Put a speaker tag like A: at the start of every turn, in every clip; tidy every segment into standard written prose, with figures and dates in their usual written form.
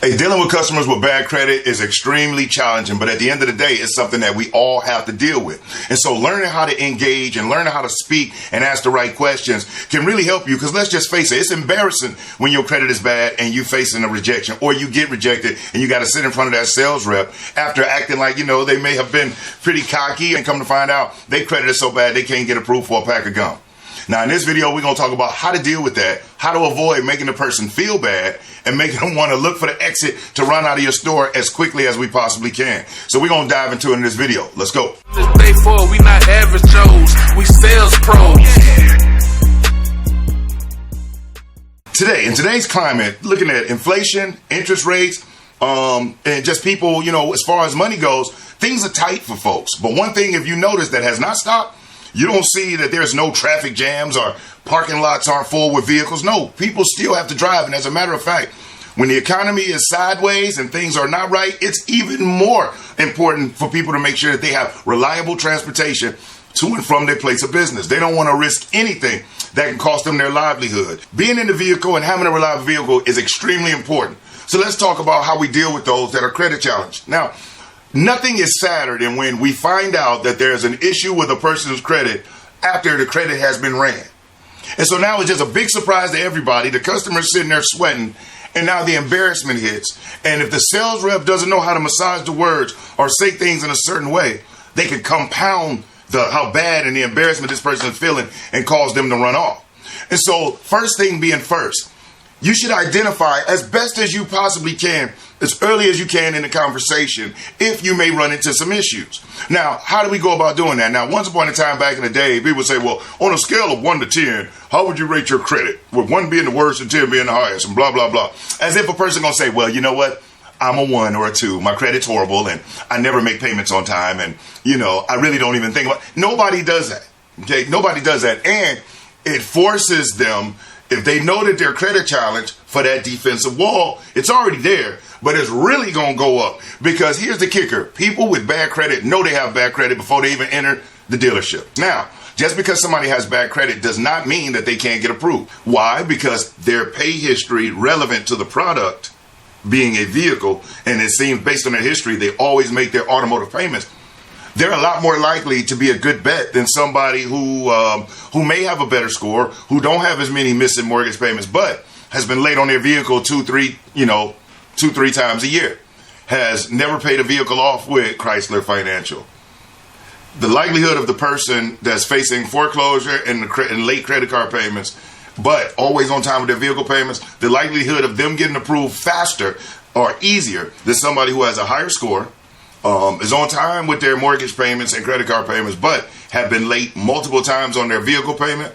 A: Hey, dealing with customers with bad credit is extremely challenging, but at the end of the day, it's something that we all have to deal with. And so learning how to engage and learning how to speak and ask the right questions can really help you, because let's just face it, it's embarrassing when your credit is bad and you facing a rejection, or you get rejected and you got to sit in front of that sales rep after acting like, they may have been pretty cocky, and come to find out their credit is so bad they can't get approved for a pack of gum. Now, in this video, we're going to talk about how to deal with that, how to avoid making the person feel bad and making them want to look for the exit to run out of your store as quickly as we possibly can. So we're going to dive into it in this video. Let's go.
B: Day 4, we not average Joes, we sales pros.
A: Today, in today's climate, looking at inflation, interest rates, and just people, as far as money goes, things are tight for folks. But one thing, if you notice, that has not stopped, you don't see that there's no traffic jams or parking lots aren't full with vehicles. No, people still have to drive. And as a matter of fact, when the economy is sideways and things are not right, it's even more important for people to make sure that they have reliable transportation to and from their place of business. They don't want to risk anything that can cost them their livelihood. Being in the vehicle and having a reliable vehicle is extremely important. So let's talk about how we deal with those that are credit challenged. Now, nothing is sadder than when we find out that there's an issue with a person's credit after the credit has been ran. And so now it's just a big surprise to everybody. The customer's sitting there sweating, and now the embarrassment hits. And if the sales rep doesn't know how to massage the words or say things in a certain way, they can compound how bad and the embarrassment this person is feeling and cause them to run off. And so first thing being first, you should identify as best as you possibly can, as early as you can in the conversation, if you may run into some issues. Now, how do we go about doing that? Now, once upon a time back in the day, people would say, well, on a scale of 1 to 10, how would you rate your credit? With 1 being the worst and 10 being the highest, and blah, blah, blah. As if a person going to say, well, you know what? I'm a 1 or a 2. My credit's horrible, and I never make payments on time, and, I really don't even think about it. Nobody does that, okay? Nobody does that, and it forces them, if they know that they're credit challenged, for that defensive wall. It's already there, but it's really going to go up, because here's the kicker. People with bad credit know they have bad credit before they even enter the dealership. Now, just because somebody has bad credit does not mean that they can't get approved. Why? Because their pay history relevant to the product being a vehicle, and it seems based on their history, they always make their automotive payments. They're a lot more likely to be a good bet than somebody who may have a better score, who don't have as many missing mortgage payments, but has been late on their vehicle 2-3 times a year, has never paid a vehicle off with Chrysler Financial. The likelihood of the person that's facing foreclosure and late credit card payments, but always on time with their vehicle payments, the likelihood of them getting approved faster or easier than somebody who has a higher score, is on time with their mortgage payments and credit card payments, but have been late multiple times on their vehicle payment,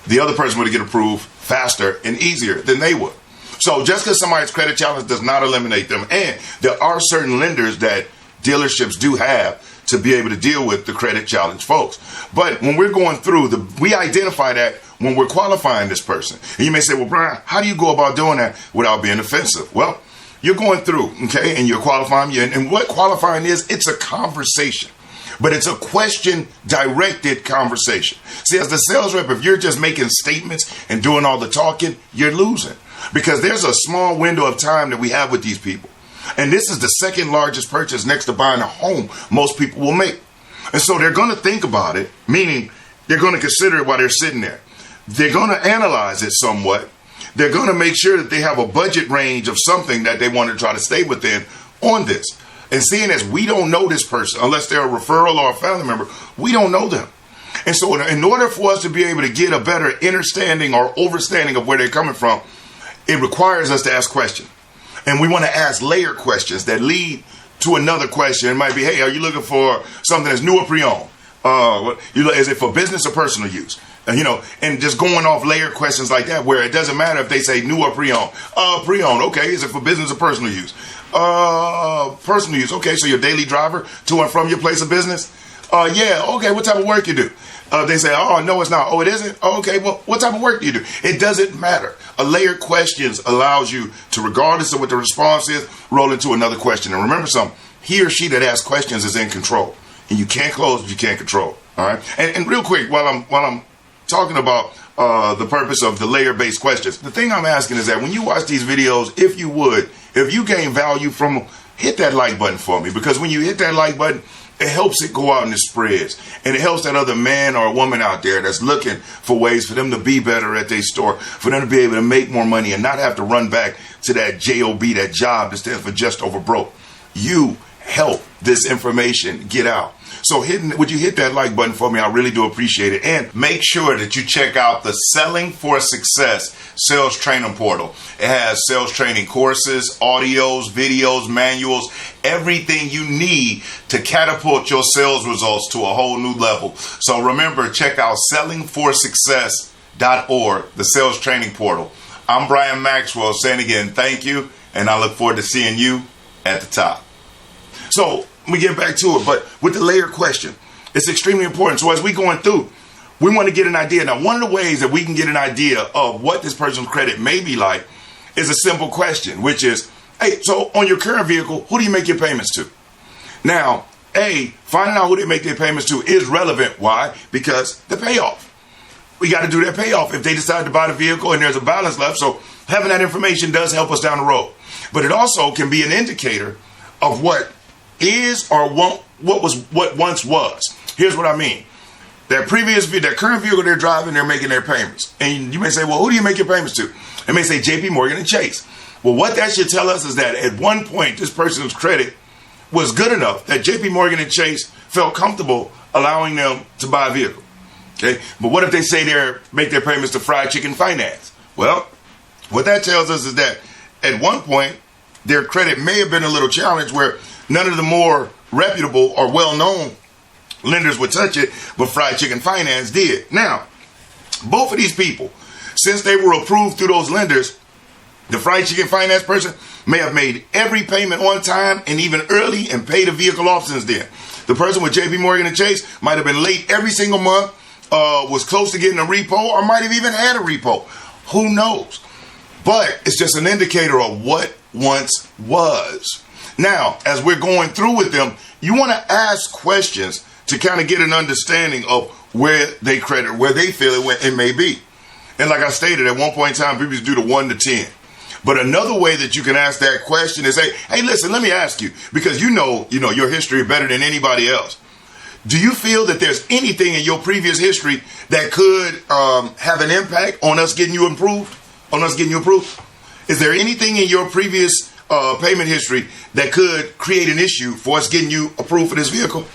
A: the other person would get approved faster and easier than they would. So just because somebody's credit challenge does not eliminate them. And there are certain lenders that dealerships do have to be able to deal with the credit challenge folks. But when we're going through, we identify that when we're qualifying this person. And you may say, well, Brian, how do you go about doing that without being offensive? Well, you're going through, okay, and you're qualifying. And what qualifying is, it's a conversation. But it's a question-directed conversation. See, as the sales rep, if you're just making statements and doing all the talking, you're losing. Because there's a small window of time that we have with these people. And this is the second largest purchase next to buying a home most people will make. And so they're going to think about it, meaning they're going to consider it while they're sitting there. They're going to analyze it somewhat. They're going to make sure that they have a budget range of something that they want to try to stay within on this. And seeing as we don't know this person, unless they're a referral or a family member, we don't know them. And so in order for us to be able to get a better understanding or overstanding of where they're coming from, it requires us to ask questions. And we want to ask layered questions that lead to another question. It might be, hey, are you looking for something that's new or pre-owned? Is it for business or personal use? And just going off layered questions like that, where it doesn't matter if they say new or pre-owned. Pre-owned, okay. Is it for business or personal use? Personal use, okay. So your daily driver to and from your place of business? Yeah, okay. What type of work you do? They say, oh, no, it's not. Oh, it isn't? Oh, okay, well, what type of work do you do? It doesn't matter. A layered questions allows you to, regardless of what the response is, roll into another question. And remember something, he or she that asks questions is in control. And you can't close what you can't control. All right. And real quick, while I'm talking about the purpose of the layer-based questions, the thing I'm asking is that when you watch these videos, if you would, if you gain value from them, hit that like button for me, because when you hit that like button, it helps it go out and it spreads. And it helps that other man or woman out there that's looking for ways for them to be better at their store, for them to be able to make more money and not have to run back to that JOB, that job that stands for just over broke. You help this information get out. So would you hit that like button for me? I really do appreciate it. And make sure that you check out the Selling for Success sales training portal. It has sales training courses, audios, videos, manuals, everything you need to catapult your sales results to a whole new level. So remember, check out sellingforsuccess.org, the sales training portal. I'm Brian Maxwell saying again, thank you. And I look forward to seeing you at the top. So we get back to it, but with the layered question, it's extremely important. So as we going through, we want to get an idea. Now, one of the ways that we can get an idea of what this person's credit may be like is a simple question, which is, hey, so on your current vehicle, who do you make your payments to? Now, finding out who they make their payments to is relevant. Why? Because the payoff. We got to do their payoff if they decide to buy the vehicle and there's a balance left. So having that information does help us down the road. But it also can be an indicator of what is or what once was. Here's what I mean. That current vehicle they're driving, they're making their payments. And you may say, well, who do you make your payments to? It may say JP Morgan and Chase. Well, what that should tell us is that at one point, this person's credit was good enough that JP Morgan and Chase felt comfortable allowing them to buy a vehicle. Okay. But what if they say make their payments to Fried Chicken Finance? Well, what that tells us is that at one point, their credit may have been a little challenged where none of the more reputable or well-known lenders would touch it, but Fried Chicken Finance did. Now, both of these people, since they were approved through those lenders, the Fried Chicken Finance person may have made every payment on time and even early and paid a vehicle off since then. The person with JP Morgan and Chase might have been late every single month, was close to getting a repo, or might have even had a repo. Who knows? But it's just an indicator of what once was. Now, as we're going through with them, you want to ask questions to kind of get an understanding of where they feel it may be. And like I stated, at one point in time, people do the 1 to 10. But another way that you can ask that question is, hey, listen, let me ask you, because you know your history better than anybody else. Do you feel that there's anything in your previous history that could have an impact on us getting you approved? Is there anything in your previous payment history that could create an issue for us getting you approved for this vehicle?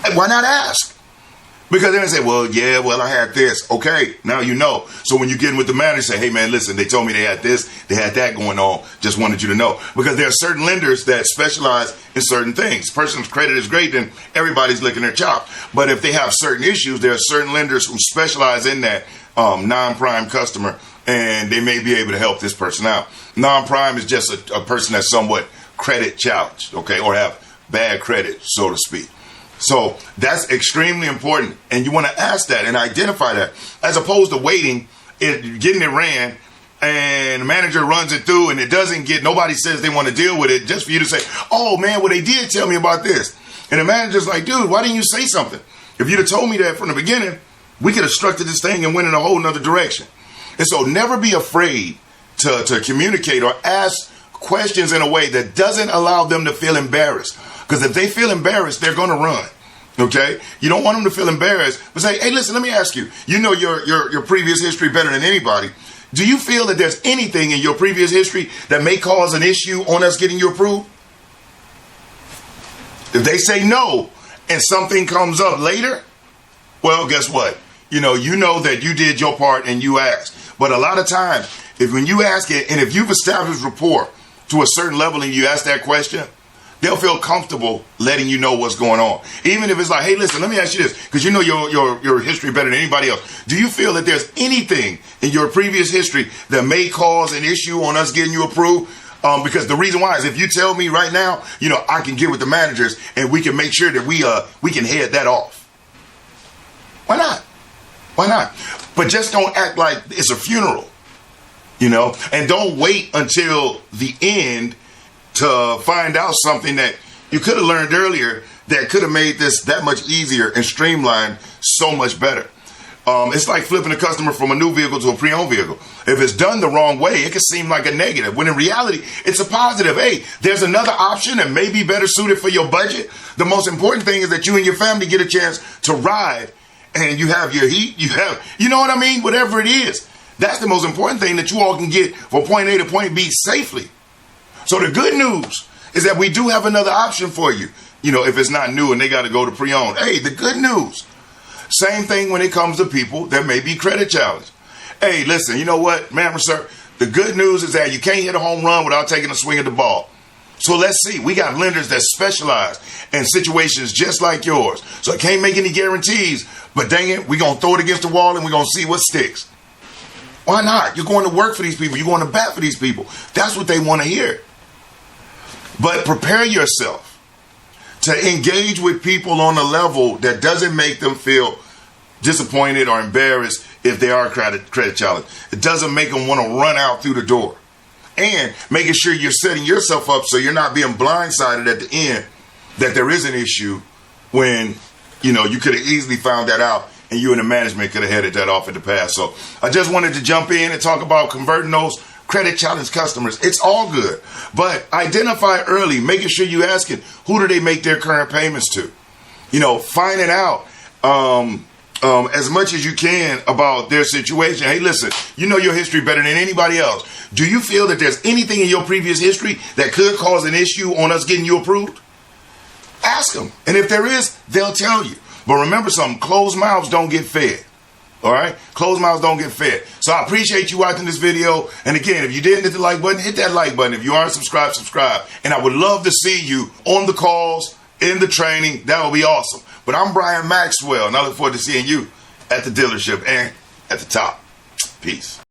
A: And why not ask? Because then they say, well, I had this. Okay, now you know. So when you get in with the manager, say, hey, man, listen, they told me they had this, they had that going on. Just wanted you to know. Because there are certain lenders that specialize in certain things. Person's credit is great, then everybody's licking their chop. But if they have certain issues, there are certain lenders who specialize in that non-prime customer, and they may be able to help this person out. Non-prime is just a person that's somewhat credit challenged, okay, or have bad credit, so to speak. So that's extremely important, and you want to ask that and identify that, as opposed to waiting, getting it ran, and the manager runs it through, and nobody says they want to deal with it, just for you to say, oh man, well they did tell me about this. And the manager's like, dude, why didn't you say something? If you'd have told me that from the beginning, we could have structured this thing and went in a whole nother direction. And so never be afraid to communicate or ask questions in a way that doesn't allow them to feel embarrassed. Because if they feel embarrassed, they're going to run. Okay? You don't want them to feel embarrassed, but say, hey, listen, let me ask you. You know your previous history better than anybody. Do you feel that there's anything in your previous history that may cause an issue on us getting you approved? If they say no and something comes up later, well, guess what? You know that you did your part and you asked. But a lot of times, when you ask it, and if you've established rapport to a certain level and you ask that question, they'll feel comfortable letting you know what's going on. Even if it's like, hey, listen, let me ask you this, because you know your history better than anybody else. Do you feel that there's anything in your previous history that may cause an issue on us getting you approved? Because the reason why is if you tell me right now, I can get with the managers and we can make sure that we can head that off. Why not? Why not? But just don't act like it's a funeral, and don't wait until the end to find out something that you could have learned earlier that could have made this that much easier and streamlined so much better. It's like flipping a customer from a new vehicle to a pre-owned vehicle. If it's done the wrong way, it can seem like a negative, when in reality, it's a positive. Hey, there's another option that may be better suited for your budget. The most important thing is that you and your family get a chance to ride, and you have your heat, you know what I mean? Whatever it is. That's the most important thing, that you all can get from point A to point B safely. So the good news is that we do have another option for you. If it's not new and they got to go to pre-owned. Hey, the good news. Same thing when it comes to people that may be credit challenged. Hey, listen, you know what, ma'am or sir? The good news is that you can't hit a home run without taking a swing at the ball. So let's see. We got lenders that specialize in situations just like yours. So I can't make any guarantees, but dang it, we're going to throw it against the wall and we're going to see what sticks. Why not? You're going to work for these people. You're going to bat for these people. That's what they want to hear. But prepare yourself to engage with people on a level that doesn't make them feel disappointed or embarrassed if they are credit challenged. It doesn't make them want to run out through the door. And making sure you're setting yourself up so you're not being blindsided at the end that there is an issue when, you could have easily found that out and you and the management could have headed that off in the past. So I just wanted to jump in and talk about converting those credit challenged customers. It's all good, but identify early, making sure you asking, who do they make their current payments to? Finding out as much as you can about their situation. Hey, listen, you know your history better than anybody else. Do you feel that there's anything in your previous history that could cause an issue on us getting you approved? Ask them. And if there is, they'll tell you. But remember something, closed mouths don't get fed. All right? Closed mouths don't get fed. So I appreciate you watching this video. And again, if you didn't hit the like button, hit that like button. If you aren't subscribed, subscribe. And I would love to see you on the calls, in the training. That would be awesome. But I'm Brian Maxwell, and I look forward to seeing you at the dealership and at the top. Peace.